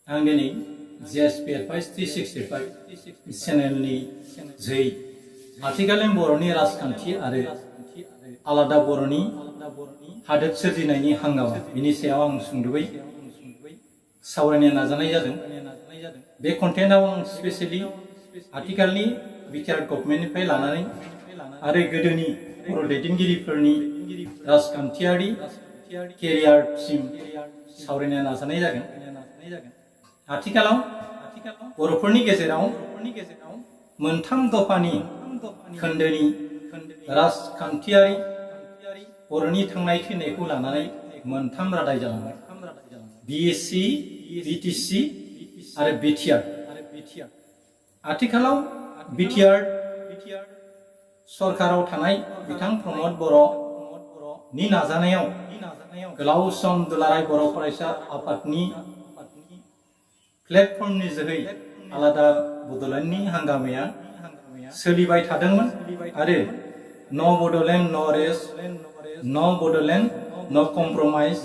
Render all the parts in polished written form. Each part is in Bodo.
आं दिनै जिएसपि एडभाइस 365 चेनेलनि जै आथिखालनि बर'नि राजखान्थि आरो आलादा बर'नि हादोर सोरजिनायनि हांगामा बिनि सायाव आं सुंद'यै सावरायनो नाजानाय जादों। बे कन्टेन्टआव आं स्पेशेलि आथिखालनि बिटिआर गभर्नमेन्टनिफ्राय लानानै आरो गोदोनि बर' दैदेनगिरिफोरनि राजखान्थियारि केरियारसिम सावरायनो नाजानाय जागोन। आथिखालाव बर'फोरनि गेजेराव मोनथाम दफानि खोन्दोनि राजखान्थियारि बर'नि थांनाय थैनायखौ लानानै मोनथाम रादाय जालांबाय। बिएससि, बिटिसि आरो बिटिआर। आथिखालाव बिटिआर सरकाराव थानाय बिथां प्रमद बर'नि नाजानायाव गोलाव सम दुलाराय बर' फरायसा आफादनि प्लेटफर्मनि जोहै आलादा बड'लेण्डनि हांगामाया सोलिबाय थादोंमोन आरो न' बड'लेण्ड न' रेस्ट, न' बड'लेण्ड न' कमप्रमाइज,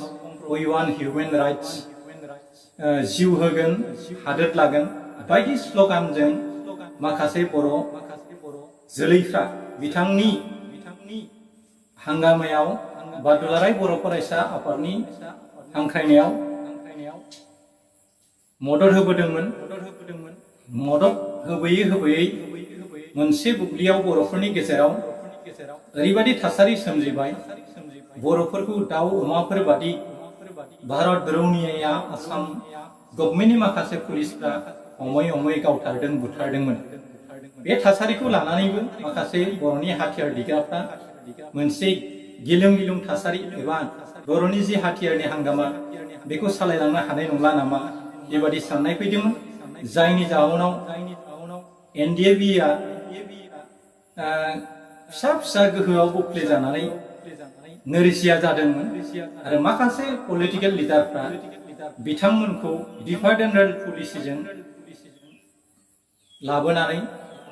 वी वान्ट हिउमेन राइट्स, जिउ होगोन हादोर लागोन बायदि स्लगानजों माखासे बर' जोलैफ्रा बिथांनि हांगामायाव बा दुलाराय बर' फरायसा आफादनि हांख्रायनायाव मदद होबोदोंमोन। मदद होबोयै मोनसे बुब्लियाव बर'फोरनि गेजेराव ओरैबायदि थासारि सोमजिबाय, बर'फोरखौ दाउ अमाफोर बादि भारत रौनियाया आसाम गभर्नमेन्टनि माखासे पुलिसफ्रा हमै गावथारदों, बुथारदोंमोन। बे थासारिखौ लानानैबो माखासे बर'नि हाथियार दिग्राफ्रा मोनसे गिलुं थासारि एबा बर'नि जि हाथियारनि हांगामा बेखौ सालायलांनो हानाय नंला नामा बेबादि साननाय फैदोंमोन। जायनि जाहोनाव एनडिएबिआ फिसा गोहोआव बुफ्ले जानानै नोरजिया जादोंमोन आरो माखासे पलिटिकेल लिडारफ्रा बिथांमोनखौ डिफारेन्ट पलिसिजों लाबोनानै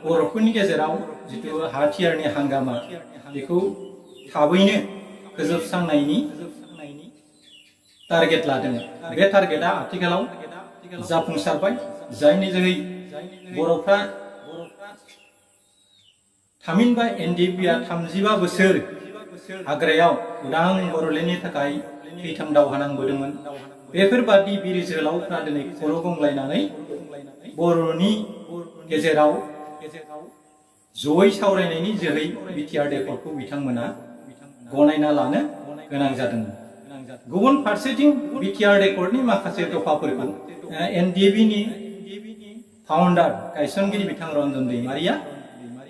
बर'फोरनि गेजेराव जिथु हाथियारनि हांगामा बेखौ थाबैनो फोजोबस्रांनायनि टारगेट लादों। बे टारगेटआ आथिखालाव जाफुंसारबाय, जायनि जोहै बर'फ्रा थामहिनबा एनडिएबिआ 35 बोसोर हाग्रायाव उदां बर'लेण्डनि थाखाय थैथां दावहा नांबोदोंमोन। बेफोरबादि बिर जोहोलावफ्रा दिनै खर' गंग्लायनानै बर'नि गेजेराव जयै सावरायनायनि जोहै बिटिआर एकर्डखौ बिथांमोना गनायना लानो गोनां जादोंमोन। गुबुन फारसेथिं बिटिआर एकर्डनि माखासे दफाफोरखौ एनडिएबिनि फाउन्डार गायसनगिरि बिथां रन्जन दैमारिया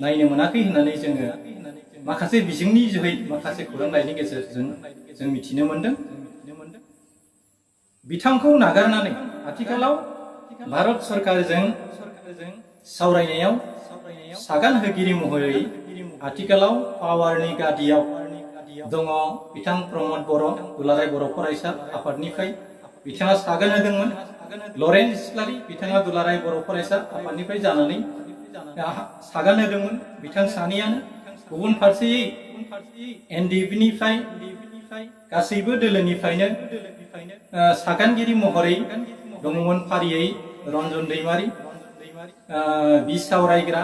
नायनो मोनाखै होननानै जोङो माखासे बिजोंनि जोहै माखासे खौरां लाइनि गेजेरजों जों मिथिनो मोनदों। बिथांखौ नागारनानै आथिखालाव भारत सरकारजों सावरायनायाव सागान होगिरि महरै आथिखालाव पावारनि गादियाव दङ बिथां प्रमद बर', दुलाराय बर' फरायसा आफादनिफ्राय बिथाङा सागान होदोंमोन। लरेन्स इस्लारि बिथाङा दुलाराय बर' फरायसा आफादनिफ्राय जानानै सागान होदोंमोन। बिथां सानैयानो गुबुन फारसेयै एनडिएबिनिफ्राय गासैबो दोलोनिफ्रायनो सागानगिरि महरै दङमोन फारियै रन्जन दैमारि, बिसावरायग्रा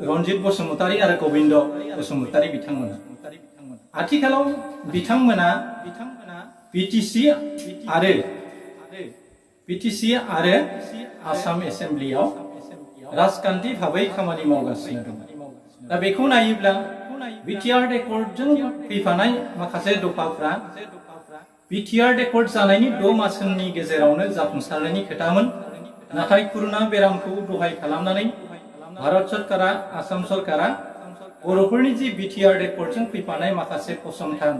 रन्जित बसुमतारी आरो गबिन्द बसुमतारी बिथांमोना। आथिखालाव बिथांमोना बिटिसि आरो आसाम एसेम्ब्लियाव राजखान्थि भाबै खामानि मावगासिनो दं। दा बेखौ नायोब्ला बिटिआर एकर्डजों फैफानाय माखासे दफाफ्रा बिटिआर एकर्ड जानायनि 6 मासनि गेजेरावनो जाफुंसारनायनि खोथामोन। नाथाय करुना बेरामखौ दहाय खालामनानै भारत सरकारा, आसाम सरकारा बर'फोरनि जि बिटिआर एकर्डजों फैफानाय माखासे फसंथान,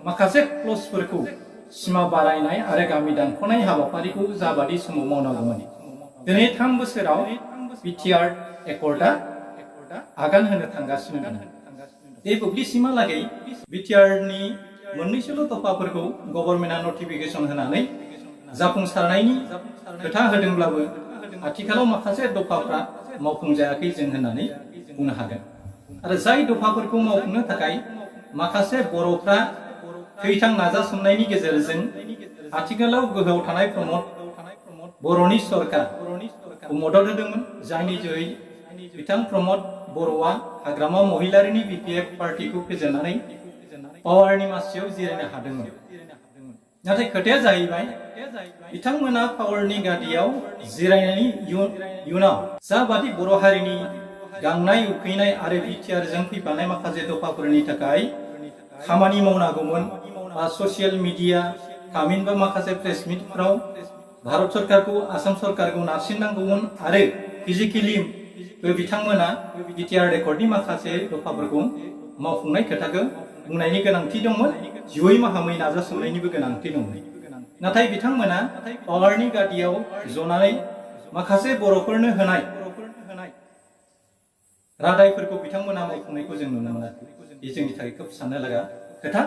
माखासे क्लजफोरखौ सिमा बारायनाय आरो गामि दानख'नाय हाबाफारिखौ जाबादि समाव मावनांगौमोन, दिनै 3 बोसोराव बिटिआर एकर्डआ आगान होनो थांगासिनो दं। बे बुब्लिसिमहालागै बिटिआरनि मोननैसोल' दफाफोरखौ गभर्नमेन्टआ नटिफिकेसन होनानै जाफुंसारनायनि खोथा होदोंब्लाबो आथिखालाव माखासे दफाफ्रा मावफुंजायाखै जों होननानै बुंनो हागोन। आरो जाय दफाफोरखौ मावफुंनो थाखाय माखासे बर'फ्रा थैथां नाजासोमनायनि गेजेरजों आथिखालाव गोहोआव थानाय प्रमद बर'नि सरकार मदद होदोंमोन जायनि जोहै बिथां प्रमद बर'आ हाग्रामा महिलारिनि बिपिएफ पार्टीखौ फेजेननानै पावारनि मासियाव जिरायनो हादोंमोन नाथाय खोथाया जाहैबाय बिथांमोना पावारनि गादियाव जिरायनायनि इयुनाव जाबादि बर' हारिनि गांनाय उखैनाय आरो बिटिआरजों फैफानाय माखासे दफाफोरनि थाखाय खामानि मावनांगौमोन बा ससियेल मिडिया थामहिनबा माखासे प्रेस मिटफ्राव भारत सरकारखौ आसाम सरकारखौ नारसिननांगौमोन आरो फिजिकेलि बिथांमोना बिटिआर रेकर्डनि माखासे दफाफोरखौ मावफुंनाय खोथाखौ बुंनायनि गोनांथि दंमोन जिउयै माहामै नाजासोमनायनिबो गोनांथि दंमोन नाथाय बिथांमोना पावारनि गादियाव जनानै माखासे बर'फोरनो होनाय रादायफोरखौ बिथांमोना मावफुंनायखौ जों नुनो मोनाखै बे जोंनि थाखाय खोब साननो लागा खोथा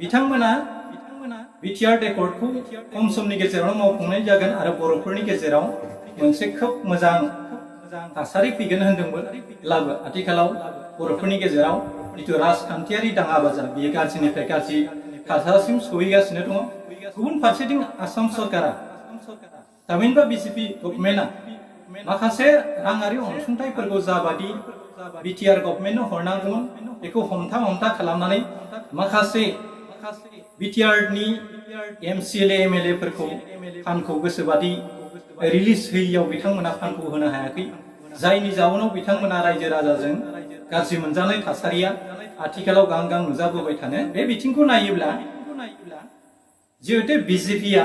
बिथांमोना बिटिआर रेकर्डखौ खम समनि गेजेरावनो मावफुंनाय जागोन आरो बर'फोरनि गेजेराव मोनसे खोब मोजां थासारि फैगोन होनदोंमोनब्लाबो आथिखालाव बर'फोरनि गेजेराव जिथु राजखान्थियारि दाङाबाजा बेयो गाज्रिनिफ्राय गाज्रि थासारिसिम सहैगासिनो दङ गुबुन फारसेथिं आसाम सरकारा थामहिनबा बिजेपि गभर्नमेन्टआ माखासे राङारि अनसुंथाइफोरखौ जाबादि बिटिआर गभर्नमेन्टनो हरनांगौमोन बेखौ हमथा खालामनानै माखासे बिटिआरनि एमसिएलए एमएलएफोरखौ फान्डखौ गोसोबादि रिलिज होयियाव बिथांमोना फान्डखौ होनो हायाखै जायनि जाउनाव बिथांमोना रायजो राजाजों गाज्रि मोनजानाय थासारिया आथिखालाव गां नुजाबोबाय थानो बे बिथिंखौ नायोब्ला जिहेतु बिजेपिआ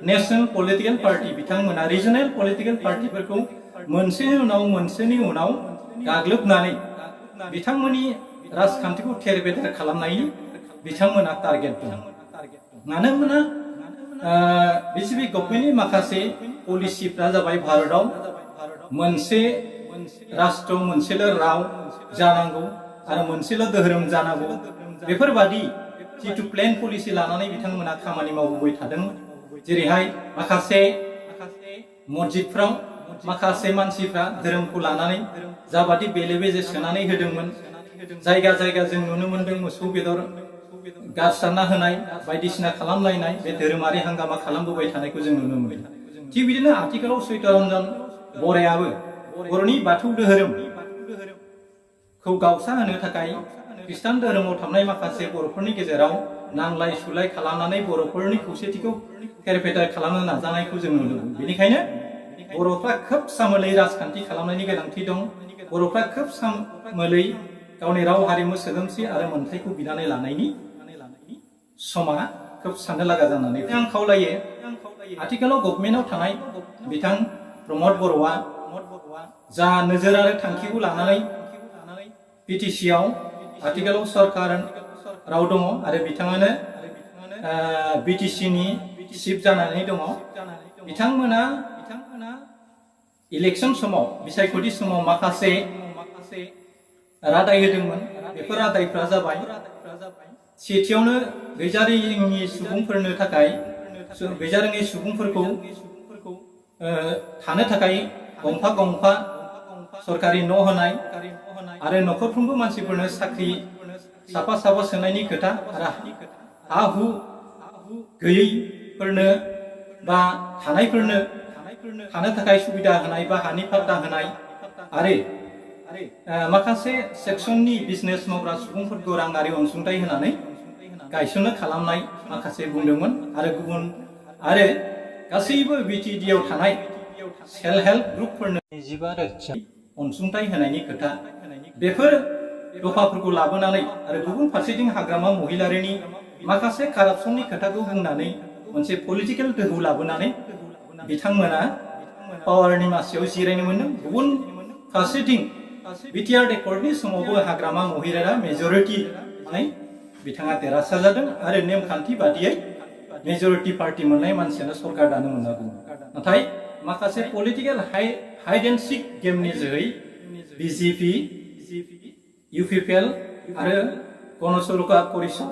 नेशनेल पलिटिकल पार्टी बिथांमोना रिजनेल पलिटिकल पार्टीफोरखौ मोनसेनि उनाव गाग्लोबनानै बिथांमोननि राजखान्थिखौ थेर बेथेर खालामनायनि बिथांमोना टारगेट दं मानोना बिजेपि गभर्नमेन्टनि माखासे पलिसिफ्रा जाबाय भारतआव मोनसे राष्ट्र मोनसेल' राव जानांगौ आरो मोनसेल' धोरोम जानांगौ बेफोरबादि जिथु प्लेन पलिसि लानानै बिथांमोना खामानि मावबोबाय थादों जेरैहाय माखासे मस्जिदफ्राव माखासे मानसिफ्रा धोरोमखौ लानानै जाबादि बेले बेजे सोनानै होदोंमोन जायगा जों नुनो मोन्दों मोसौ बेदर गारसारना होनाय बायदिसिना खालामलायनाय बे धोरोमारि हांगामा खालामबोबाय थानायखौ जों नुनो मोनो थिग बिदिनो आथिखालाव चैतरन्जन बरायाबो बर'नि बाथौ धोरोमखौ गावसा होनो थाखाय खृष्टान धोरोमाव थानाय माखासे बर'फोरनि गेजेराव नांलाय सुलाय खालामनानै बर'फोरनि खौसेथिखौ थेर बेथेर खालामनो नाजानायखौ जों नुनो मोनो बेनिखायनो बर'फ्रा खोब सामोलै राजखान्थि खालामनायनि गोनांथि दं बर'फ्रा खोब सामोलै गावनि राव हारिमु सोदोमस्रि आरो मोन्थाइखौ बिनानै लानायनि समा खोब साननो लागा जानानै आं खावलायो आथिखालाव गभर्नमेन्टआव थानाय बिथां प्रमद बर'आ जा नोजोर आरो थांखिखौ लानानै बिटिसिआव आथिखालाव सरकार राव दङ आरो बिथाङानो बिटिसिनि चिफ जानानै दङ बिथांमोना इलेक्शन समाव बिसायख'थि समाव माखासे रादाय होदोंमोन बेफोर रादायफ्रा जाबाय सेथियावनो गैजारोङि सुबुंफोरनो थाखाय गैजारोङि सुबुंफोरखौ थानो थाखाय गंफा सरकारि न' होनाय आरो न'खरफ्रोमबो मानसिफोरनो साख्रि साफा सोनायनि खोथा आरो हा हु गैयैफोरनो बा थानायफोरनो थानो थाखाय सुबिदा होनाय बा हानि पाट्टा होनाय आरो माखासे सेक्सननि बिजनेस मावग्रा सुबुंफोरखौ राङारि अनसुंथाइ होनानै गायसननो खालामनाय माखासे बुंदोंमोन आरो गासैबो बिटिडिआव थानाय सेल्फ हेल्प ग्रुपफोरनो 25 रोजा अनसुंथाइ होनायनि खोथा बेफोर दफाफोरखौ लाबोनानै आरो गुबुन फारसेथिं हाग्रामा महिलारिनि माखासे कारापसननि खोथाखौ बुंनानै मोनसे पलिटिकेल दोहौ लाबोनानै बिथांमोना पावारनि मासियाव जिरायनो मोनदों गुबुन फारसेथिं बिटिआर रेकर्डनि समावबो हाग्रामा महिलारा मेजरिटि बिथाङा देरहासार जादों आरो नेमखान्थि बादियै मेजरिटि पार्टी मोननाय मानसियानो सरकार दानो मोनागौ नाथाय माखासे पलिटिकेल हाइड एन्ड सिक गेमनि जोहै बिजेपि इउपिपिएल आरो गणसुरका परिषद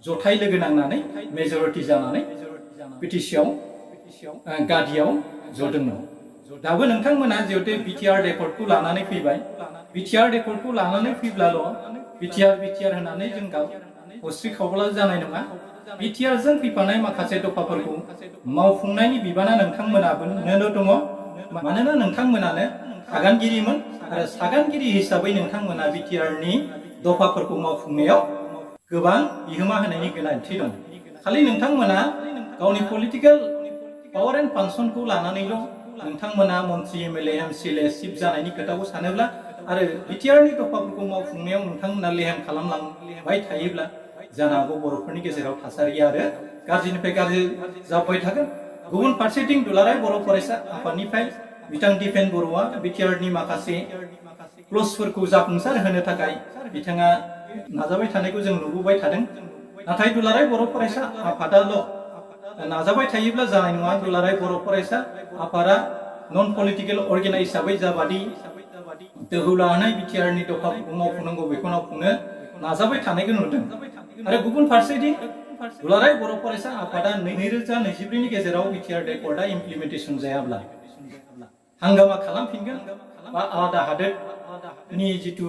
जथाय लोगो नांनानै मेजरिटि जानानै बिटिसिआव गादियाव जदोंमोन दाबो नोंथांमोना जिहेतु बिटिआर रेकर्डखौ लानानै फैबाय बिटिआर रेकर्डखौ लानानै फैब्लाल' बिटिआर होननानै जों हस्रि खावब्ला जानाय नङा बिटिआरजों फैफानाय माखासे दफाफोरखौ मावफुंनायनि बिबाना नोंथांमोनाबो दङ मानोना नोंथांमोनानो सागानगिरिमोन आरो सागानगिरि हिसाबै नोंथांमोना बिटिआरनि दफाफोरखौ मावफुंनायाव गोबां बिहोमा होनायनि गोनांथि दं खालि नोंथांमोना गावनि पलिटिकेल पावार एन्ड फांसनखौ लानानैल' नोंथांमोना मन्त्रि एमएलए एमसिएलए चिफ जानायनि खोथाखौ सानोब्ला आरो बिटिआरनि दफाफोरखौ मावफुंनायाव नोंथांमोना लेहेम खालामलांबाय थायोब्ला जानो हागौ बर'फोरनि गेजेराव थासारिया आरो गाज्रिनिफ्राय गाज्रि जाबाय थागोन गुबुन फारसेथिं दुलाराय बर' फरायसा आफादनिफ्राय बिथां दिपेन बर'आ बिटिआरनि माखासे क्लजफोरखौ जाफुंसार होनो थाखाय बिथाङा नाजाबाय थानायखौ जों नुबोबाय थादों नाथाय दुलाराय बर' फरायसा आफादाल' नाजाबाय थायोब्ला जानाय नङा दुलाराय बर' फरायसा आफादा नन पलिटिकेल अर्गेनाइज हिसाबै जाबादि दोहौ लानाय बिटिआरनि दफाफोरखौ मावफुंनांगौ बेखौ मावफुंनो नाजाबाय थानायखौ नुदों आरो गुबुन फारसेथिं दुलाराय बर' फरायसा आफादा 2024नि गेजेराव बिटिआर एकर्डआ इमप्लिमेन्टेसन जायाब्ला हांगामा खालामफिनगोन बा आलादा हादोरनि जिथु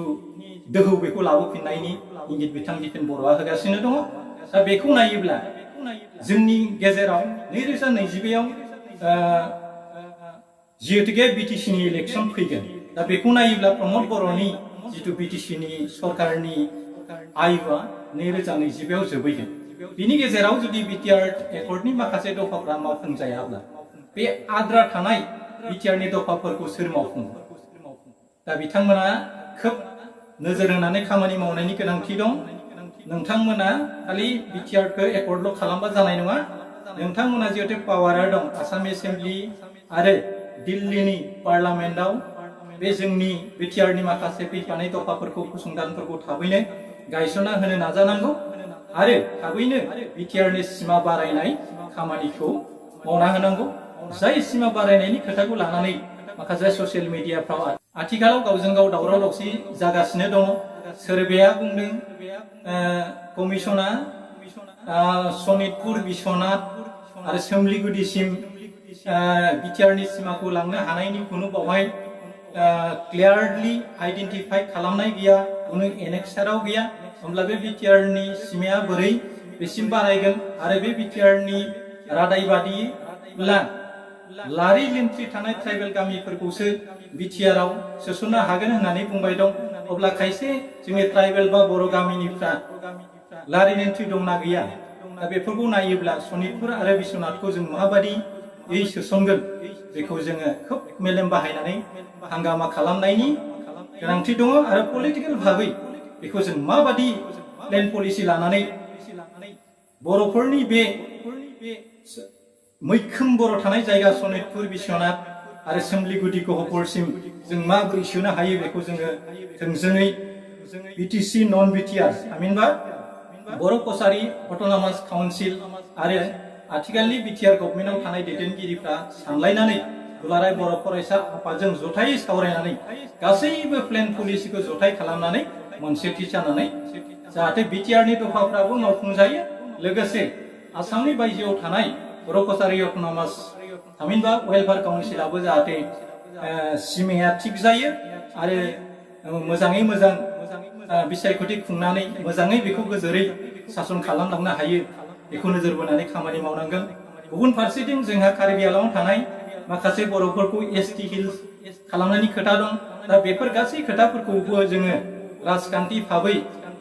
दोहौ बेखौ लाबोफिननायनि इंगित बिथां दिपेन बर'आ होगासिनो दङ दा बेखौ नायोब्ला जोंनि गेजेराव 2022आव जिहेतुके बिटिसिनि इलेक्सन फैगोन दा बेखौ नायोब्ला प्रमद बर'नि जिथु बिटिसिनि सरकारनि आयुआ 2022आव जोबैगोन बिनि गेजेराव जुदि बिटिआर एकर्डनि माखासे दफाफ्रा मावफुंजायाब्ला बे आद्रा थानाय बिटिआरनि दफाफोरखौ सोर मावफुङो दा बिथांमोना खोब नोजोर होनानै खामानि मावनायनि गोनांथि दं नोंथांमोना खालि बिटिआरखौ एकर्डल' खालामबा जानाय नङा नोंथांमोना जिहेतु पावारा दं आसाम एसेम्ब्लि आरो दिल्लीनि पार्लामेन्टआव बे जोंनि बिटिआरनि माखासे फैफानाय दफाफोरखौ फसंथानफोरखौ थाबैनो गायसनना होनो नाजानांगौ आरो थाबैनो बिटिआरनि सिमा बारायनाय खामानिखौ मावना होनांगौ जाय सिमा बारायनायनि खोथाखौ लानानै माखासे ससियेल मिडियाफ्राव आथिखालाव गावजों गाव दावराव दावसि जागासिनो दङ सोरबाया बुंदों कमिसना सनितपुर बिश्वनाथ आरो सोमलिगुदिसिम बिटिआरनि सिमाखौ लांनो हानायनि खुनु बावहाय क्लियारलि आइडेन्टिफाइ खालामनाय गैया खुनु एनेक्साराव गैया होमब्ला बे बिटिआरनि सिमाया बोरै बेसिम बारायगोन आरो बे बिटिआरनि रादाय बादिब्ला लारि लिन्थ्रि थानाय ट्राइबेल गामिफोरखौसो बिटिआरआव सोसननो हागोन होननानै बुंबाय दं अब्ला खायसे जोंनि ट्राइबेल बा बर' गामिनिफ्रा लारि लिन्थ्रि दंना गैया दा बेफोरखौ नायोब्ला सनितपुर आरो बिश्वनाथखौ जों माबादियै सोसनगोन बेखौ जोङो खोब मेलेम बाहायनानै हांगामा खालामनायनि गोनांथि दङ आरो पलिटिकेल भाबै बेखौ जों माबादि प्लेन पलिसि लानानै बर'फोरनि बे मैखोम बर' थानाय जायगा सनितपुर बिश्वनाथ आरो सोमलिगुदि गहपुरसिम जों माबोरै सोनो हायो बेखौ जोङो थोंजोङै बिटिसि नन बिटिआर थामहिनबा बर' कसारि अट'नमास काउन्सिल आरो आथिखालनि बिटिआर गभर्नमेन्टआव थानाय दैदेनगिरिफ्रा सानलायनानै दुलाराय बर' फरायसा आफादजों जथायै सावरायनानै गासैबो प्लेन पलिसिखौ जथाय खालामनानै मोनसेथि जानानै जाहाथे बिटिआरनि दफाफ्राबो मावफुंजायो लोगोसे आसामनि बायजोआव थानाय बर' कसारि अट'नमास थामहिनबा वेलफेयार काउन्सिलाबो जाहाथे सिमाया थिग जायो आरो मोजाङै मोजां बिसायख'थि खुंनानै मोजाङै बेखौ गोजोरै सासन खालामलांनो हायो बेखौ नोजोर बोनानै खामानि मावनांगोन गुबुन फारसेथिं जोंहा कार्बि आंलंआव थानाय माखासे बर'फोरखौ एसटि हिल्स खालामनायनि खोथा दं दा बेफोर गासै खोथाफोरखौबो जोङो राजखान्थि भाबै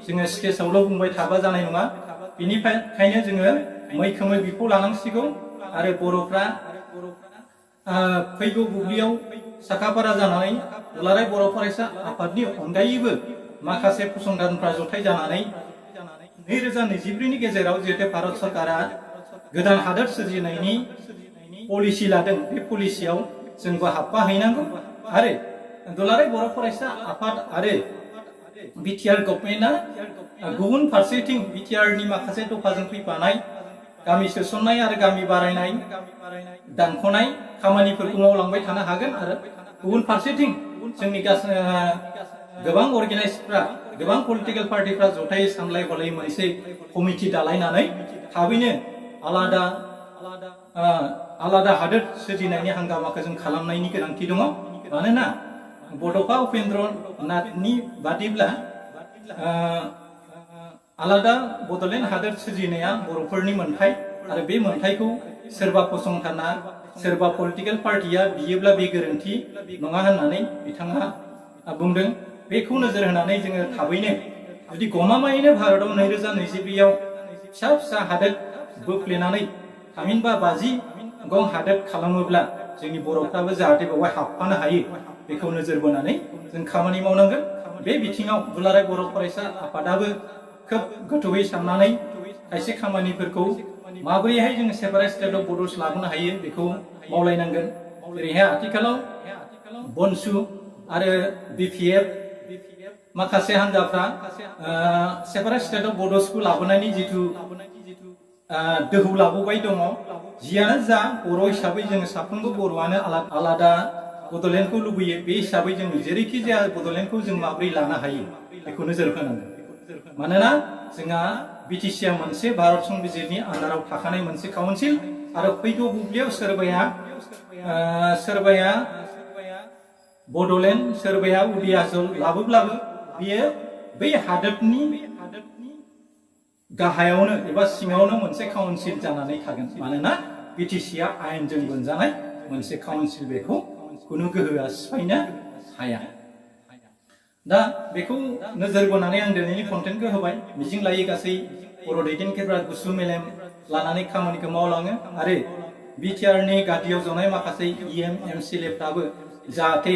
जोङो स्टेजआवल' बुंबाय थाबा जानाय नङा बेनिखायनो जोङो मैखोमै बिफाव लानांसिगौ आरो बर'फ्रा फैगौ बुब्लियाव साखाफारा जानानै दुलाराय बर' फरायसा आफादनि अनगायैबो माखासे फसंथानफ्रा जथाय जानानै 2024नि गेजेराव जिहेतु भारत सरकारा गोदान हादोर सोरजिनायनि पलिसि लादों बे पलिसियाव जोंबो हाबफा हैनांगौ आरो दुलाराय बर' फरायसा आफाद आरो बिटिआर गभर्नमेन्टआ गुबुन फारसेथिं बिटिआरनि माखासे दफाजों फैफानाय गामि सोसननाय आरो गामि बारायनाय दानख'नाय खामानिफोरखौ मावलांबाय थानो हागोन आरो गुबुन फारसेथिं जोंनि गोबां अर्गेनाइजफ्रा गोबां पलिटिकेल पार्टिफ्रा जथायै सानलाय हलाय मोनसे कमिटि दालायनानै थाबैनो आलादा हादोर सोरजिनायनि हांगामाखौ जों खालामनायनि गोनांथि दङ मानोना बड'फा उपेन्द्र नाथनि बादिब्ला आलादा बड'लेण्ड हादोर सोरजिनाया बर'फोरनि मोन्थाय आरो बे मोन्थायखौ सोरबा फसंथाना सोरबा पलिटिकेल पार्टिया बियोब्ला बे गोरोन्थि नङा होननानै बिथाङा बुंदों। बेखौ नोजोर होनानै जोङो थाबैनो जुदि गमामायैनो भारताव 2022आव फिसा फिसा हादोर बोफ्लेनानै थामहिनबा 50 गं हादोर खालामोब्ला जोंनि बर'फ्राबो जाहाथे बेवहाय हाबफानो हायो बेखौ नोजोर बोनानै जों खामानि मावनांगोन। बे बिथिङाव दुलाराय बर' फरायसा आफादाबो खोब गोथौयै साननानै खायसे खामानिफोरखौ माबोरैहाय जों सेपारेट स्टेट अफ बड'स लाबोनो हायो बेखौ मावलायनांगोन। जेरैहाय आथिखालाव बनसु आरो बिपिएफ माखासे हान्जाफ्रा सेपारेट स्टेट अफ बड'सखौ लाबोनायनि जिथु दोहौ लाबोबाय दङ। जियानो जा बर' हिसाबै जोङो साफ्रोमबो बर'आनो आलादा बड'लेण्डखौ लुबैयो। बे हिसाबै जों जेरैखि जाया बड'लेण्डखौ जों माबोरै लानो हायो बेखौ नोजोर होनांगोन। मानोना जोंहा बिटिसिआ मोनसे भारत संबिजिरनि आन्दाराव थाखानाय मोनसे काउन्सिल आरो फैगौ बुब्लियाव सोरबाया बड'लेण्ड सोरबाया उदियाचल लाबोब्लाबो बियो बै हादोरनि गाहायावनो एबा सिङावनो मोनसे काउन्सिल जानानै थागोन। मानोना बिटिसिआ आयेनजों बोनजानाय मोनसे काउन्सिल, बेखौ खुनु गोहोआ सिफायनो हाया। दा बेखौ नोजोर बोनानै आं दिनैनि कन्टेन्टखौ होबाय। मिजिं लायो गासै बर' दैदेनगिरिफ्रा गुसु मेलेम लानानै खामानिखौ मावलाङो आरो बिटिआरनि गादियाव जनाय माखासे इएम एमसिएलएफ्राबो जाहाथे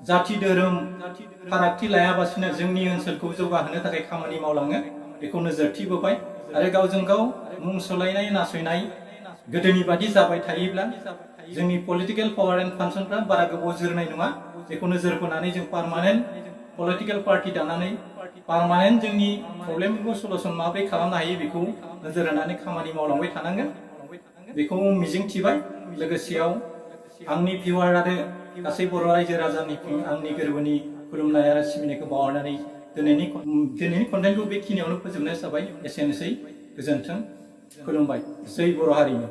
जाथि धोरोम फारागथि लायाबासिनो जोंनि ओनसोलखौ जौगाहोनो थाखाय खामानि मावलाङो बेखौ नोजोरथि बोबाय। आरो गावजों गाव मुं सोलायनाय नासयनाय गोदोनि बादि जाबाय थायोब्ला जोंनि पलिटिकेल पावार एन्ड फांसनफ्रा बारा गोबाव जोरनाय नङा। बेखौ नोजोर बोनानै जों पार्मानेन्ट पलिटिकेल पार्टि दानानै पार्मानेन्ट जोंनि प्रब्लेमफोरखौ सलुसन माबोरै खालामनो हायो बेखौ नोजोर होनानै खामानि मावलांबाय थानांगोन बेखौ मिजिंथिबाय। लोगोसेयाव आंनि भिउआर आरो गासै बर' रायजो राजानि आंनि गोरबोनि खुलुमनाय आरो सिबिनायखौ बावहरनानै दिनैनि कन्टेन्टखौ बेखिनियावनो फोजोबनाय जाबाय। एसेनोसै, गोजोन्थों, खुलुमबाय। जै बर' हारिनि।